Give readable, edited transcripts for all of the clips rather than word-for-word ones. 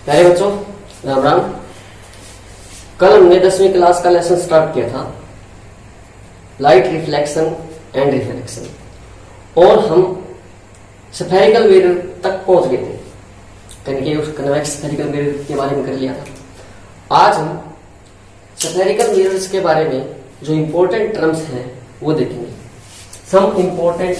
प्यारे बच्चों, राम राम। कल हमने 10वीं क्लास का लेसन स्टार्ट किया था, लाइट रिफ्लेक्शन एंड रिफ्लेक्शन, और हम स्फेरिकल मिरर तक पहुंच गए थे। कन्वेक्स स्फेरिकल मिरर के बारे में कर लिया था। आज हम स्फेरिकल मिरर्स के बारे में जो इंपॉर्टेंट टर्म्स हैं वो देखेंगे। Some important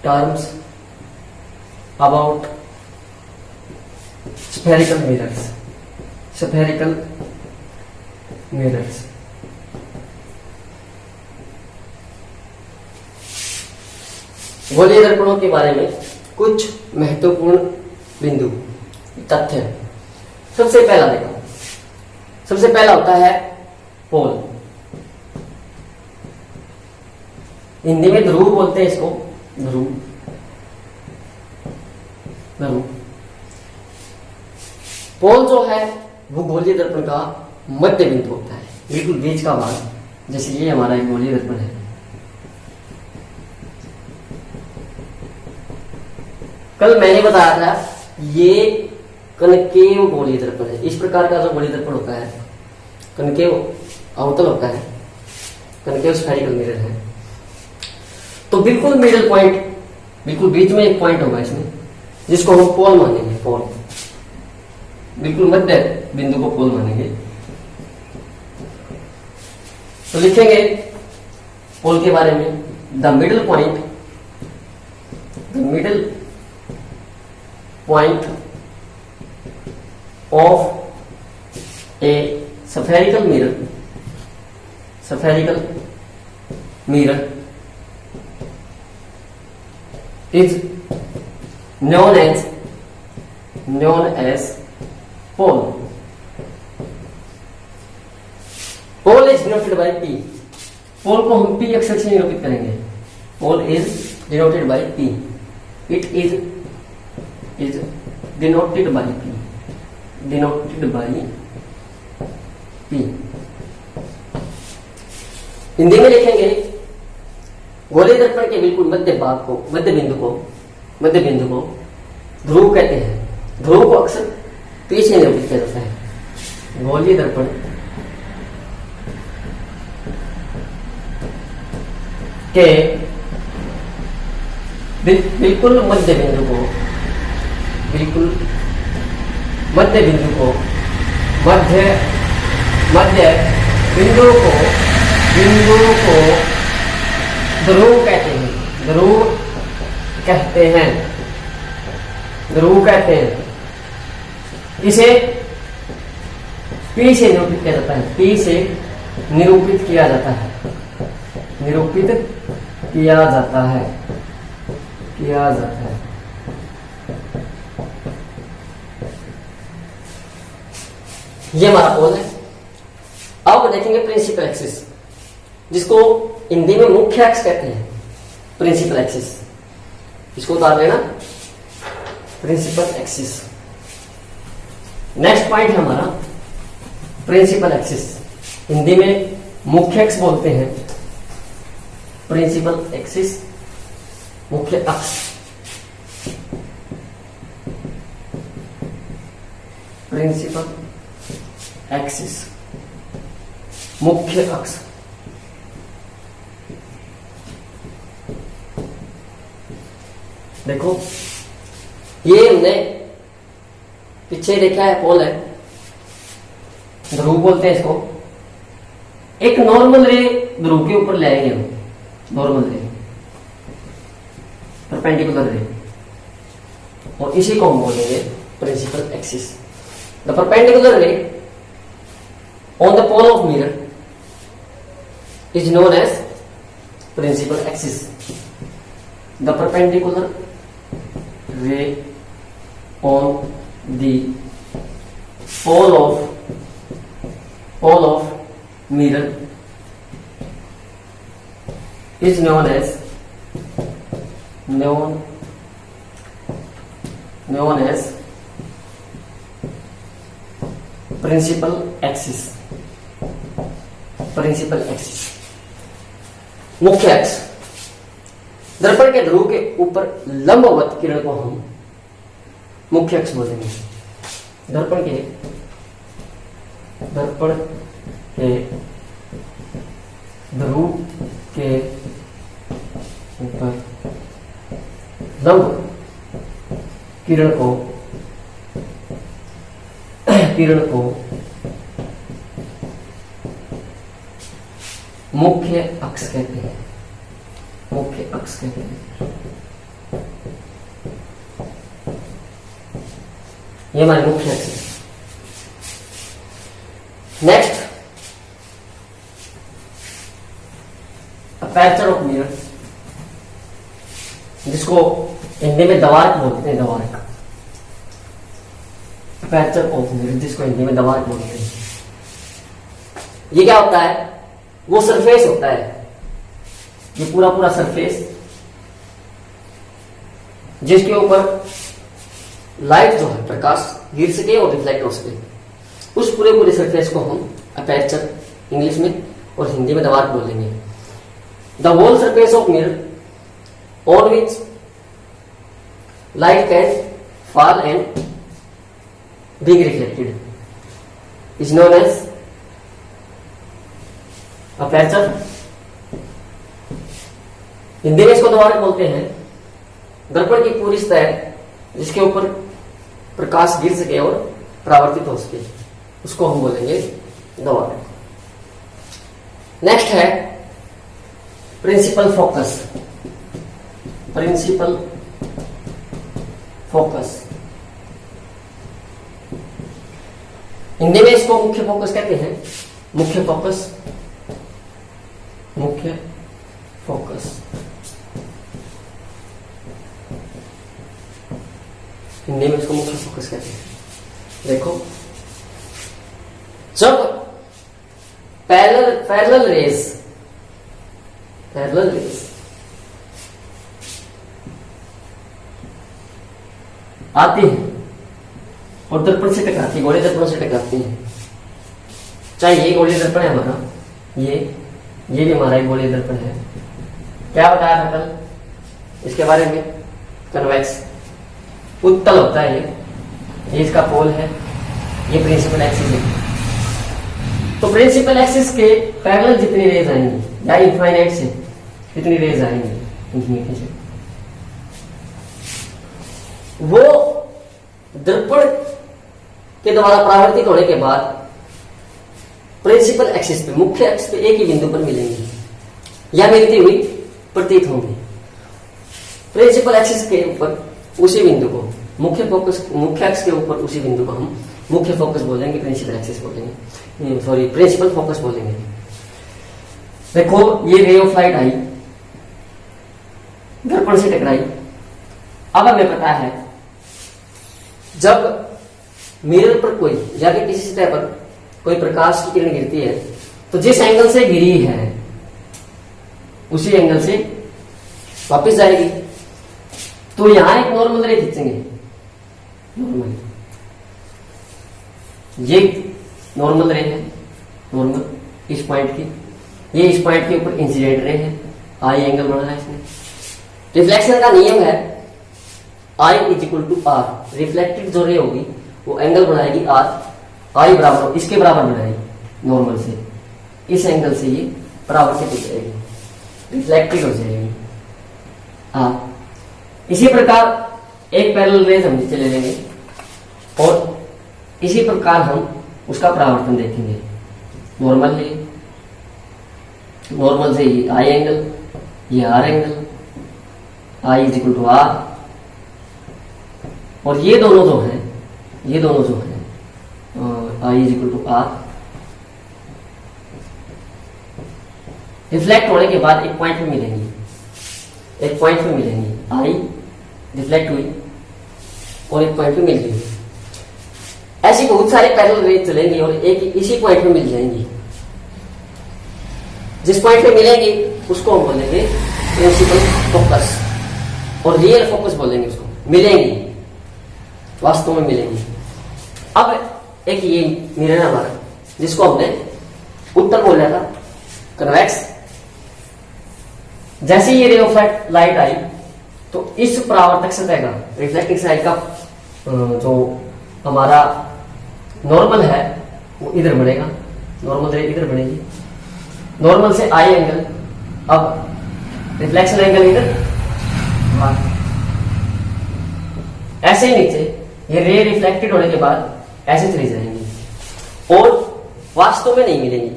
terms about spherical mirrors. गोलीय दर्पणों के बारे में कुछ महत्वपूर्ण बिंदु तथ्य। सबसे पहला होता है पोल। हिंदी में ध्रुव बोलते हैं इसको, ध्रुव। पोल जो है वो गोलीय दर्पण का मध्य बिंदु होता है, बिल्कुल बीच का भाग। जैसे ये हमारा एक गोलीय दर्पण है, कल मैंने बताया था ये कनकेव गोलीय दर्पण है। इस प्रकार का जो गोलीय दर्पण होता है कनकेव अवतल होता है, कनकेव स्फेरिकल मिरर है। तो बिल्कुल मिडल पॉइंट, बिल्कुल बीच में एक पॉइंट होगा इसमें, जिसको हम पोल मानेंगे। पोल, बिल्कुल मध्य बिंदु को पोल मानेंगे। तो लिखेंगे पोल के बारे में, the middle point of A spherical mirror is known as pole. Pole is denoted by P. Pole को हम P अक्षर से निरूपित करेंगे। Pole is denoted by P. It is denoted by P. Hindi में लिखेंगे गोलीय दर्पण के बिल्कुल मध्य बिंदु को ध्रुव कहते हैं। ध्रुव को अक्सर पीछे निरूपित किया जाता है। गोलीय दर्पण के बिल्कुल मध्य बिंदु को ध्रुव कहते हैं। इसे पी से निरूपित किया जाता है। पी से निरूपित किया जाता है। ये हमारा पोल है। अब देखेंगे प्रिंसिपल एक्सिस, जिसको हिंदी में मुख्य अक्ष कहते हैं। प्रिंसिपल एक्सिस, इसको उतार लेना, प्रिंसिपल एक्सिस। नेक्स्ट पॉइंट है हमारा प्रिंसिपल एक्सिस। हिंदी में मुख्य अक्ष बोलते हैं। प्रिंसिपल एक्सिस, मुख्य अक्ष। प्रिंसिपल एक्सिस, मुख्य अक्ष। देखो, ये हमने पीछे देखा है, पोल है, ध्रुव बोलते हैं इसको। एक नॉर्मल रे ध्रुव के ऊपर ले आएंगे हम, नॉर्मल रे, परपेंडिकुलर रे, और इसी को हम बोलेंगे principal axis. The perpendicular ray on the pole of mirror is known as principal axis. The perpendicular ray on the pole of mirror is known as principal axis। मुख्य अक्ष, दर्पण के ध्रुव के ऊपर लंबवत किरण को हम मुख्य अक्ष बोलेंगे। दर्पण के ध्रुव के ऊपर लंब किरण को मुख्य अक्ष कहते हैं। मुख्य अक्ष कहते हैं। ये हमारे मुख्य अक्ष है। नेक्स्ट, अपर्चर ऑफ मिरर, जिसको हिंदी में दवारक बोलते हैं। दवारक, अपर्चर ऑफ मिरर, जिसको हिंदी में दवारक बोलते हैं। ये क्या होता है? वो सरफेस होता है, ये पूरा सरफेस जिसके ऊपर लाइट जो है, प्रकाश गिर सके और रिफ्लेक्ट हो सके, उस पूरे सरफेस को हम अपर्चर इंग्लिश में और हिंदी में दवारक बोलेंगे। The whole surface of mirror on which light can fall and being reflected is known as aperture. Hindi में इसको दवारक बोलते हैं। दर्पण की पूरी सतह जिसके ऊपर प्रकाश गिर सके और परावर्तित हो सके, उसको हम बोलेंगे दवारक। नेक्स्ट है principal focus. Principal focus, Hindi में इसको मुख्य फोकस कहते हैं। मुख्य फोकस, मुख्य फोकस, हिंदी में इसको मुख्य फोकस कहते हैं। देखो, जब पैरेलल रेज आती है और दर्पण से टकराती है, गोले दर्पण से टकराती है। चाहे ये गोले दर्पण है हमारा, ये भी हमारा एक गोलीय दर्पण है। क्या बताया था कल इसके बारे में? कन्वेक्स, उत्तल होता है ये इसका पोल है, ये प्रिंसिपल एक्सिस है। तो प्रिंसिपल एक्सिस के पैरेलल जितनी रेज आएंगी या इनफाइनाइट से कितनी रेज आएंगी इंफिनिटी से, वो दर्पण के द्वारा परावर्तित होने के बाद प्रिंसिपल एक्सिस पे, मुख्य अक्ष पे एक ही बिंदु पर मिलेंगी या मिलती हुई प्रतीत होंगी। प्रिंसिपल एक्सिस के ऊपर उसी बिंदु को, मुख्य अक्ष के ऊपर उसी बिंदु को हम मुख्य फोकस बोलेंगे, प्रिंसिपल एक्सिस बोलेंगे, सॉरी प्रिंसिपल फोकस बोलेंगे। देखो, ये रे ऑफ लाइट आई, दर्पण से टकराई। अब हमें पता है जब मिरर पर कोई या फिर किसी सतह पर कोई प्रकाश की किरण गिरती है तो जिस एंगल से गिरी है उसी एंगल से वापस जाएगी। तो यहां एक नॉर्मल रे खींचेंगे, नॉर्मल, ये नॉर्मल रे है, नॉर्मल इस पॉइंट की, ये इस पॉइंट के ऊपर इंसिडेंट रे है, आई एंगल बना है इसमें। रिफ्लेक्शन का नियम है I is equal to r. Reflected जो रे होगी वो एंगल बनाएगी आर, आई बराबर इसके बराबर बनाएगी नॉर्मल से, इस एंगल से ये परावर्तित हो जाएगी, रिफ्लेक्टेड हो जाएगी। इसी प्रकार एक पैरेलल रेज हम नीचे ले लेंगे और इसी प्रकार हम उसका परावर्तन देखेंगे। नॉर्मल है, नॉर्मल से ये आई एंगल, ये R angle, I is equal to R, और ये दोनों जो है I is equal to R. Reflect होने के बाद एक पॉइंट पे मिलेंगी, आई रिफ्लेक्ट हुई और एक पॉइंट पे मिल गई। ऐसी बहुत सारे पैरेलल रेज चलेंगी और एक इसी पॉइंट पे मिल जाएंगी। जिस पॉइंट पे मिलेंगी उसको हम बोलेंगे प्रिंसिपल फोकस, और रियल फोकस बोलेंगे उसको। मिलेंगी, वास्तव में मिलेंगी। अब एक ये मिरर हमारा जिसको हमने उत्तर बोला था, कन्वेक्स, जैसे ये रे ऑफ लाइट आई तो इस परावर्तक सतह का, रिफ्लेक्टिंग साइड का जो हमारा नॉर्मल है वो इधर बनेगा, नॉर्मल रे इधर बनेगी, नॉर्मल से आई एंगल, अब रिफ्लेक्शन एंगल इधर, ऐसे ही नीचे ये रे रिफ्लेक्टेड होने के बाद ऐसे चली जाएंगी और वास्तव में नहीं मिलेंगी।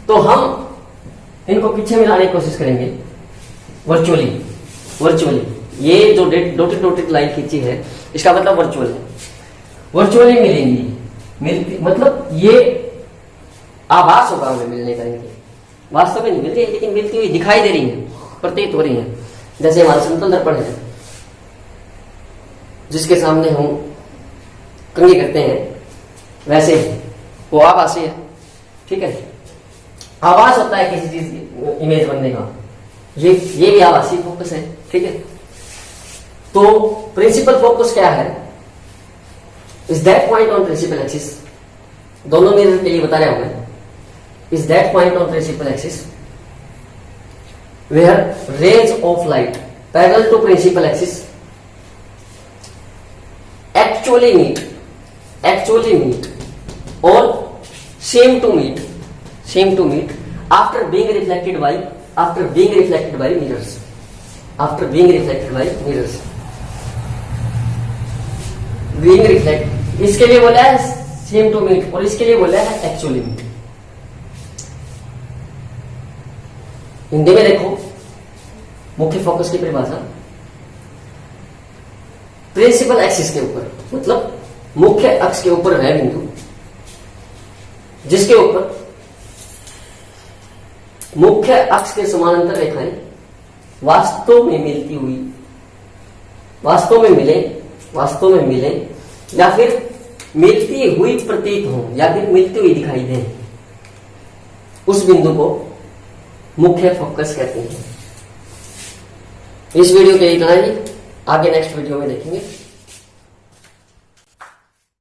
तो हम इनको पीछे मिलाने की कोशिश करेंगे वर्चुअली ये जो डॉटेड डॉटेड लाइन खींची है इसका मतलब वर्चुअल है, वर्चुअली मिलेंगी, मतलब ये आभास होगा हमें मिलने का, इनके वास्तव में नहीं मिल रही है लेकिन मिलती हुई दिखाई दे रही है, प्रतीत हो रही है। जैसे हमारा समतल दर्पण है जिसके सामने हम कंघी करते हैं, वैसे वो आभासी है, ठीक है, आभास होता है किसी चीज की इमेज बनने का, ये भी आभासी फोकस है, ठीक है। तो प्रिंसिपल फोकस क्या है? Is that point on principal axis, दोनों मिरर के लिए बता रहे हूं मैं, is that point on principal axis where rays of light parallel to principal axis actually meet or seem to meet after being reflected by mirrors, इसके लिए बोला है सेम टू मीट और इसके लिए बोला है एक्चुअली मीट। हिंदी में देखो मुख्य फोकस की परिभाषा, प्रिंसिपल एक्सिस के ऊपर, मतलब मुख्य अक्ष के ऊपर वह बिंदु जिसके ऊपर मुख्य अक्ष के समानांतर रेखाएं वास्तव में मिलती हुई, वास्तव में मिले या फिर मिलती हुई प्रतीत हो या फिर मिलती हुई दिखाई दे, उस बिंदु को मुख्य फोकस कहते हैं। इस वीडियो के इतना ही, आगे नेक्स्ट वीडियो में देखेंगे।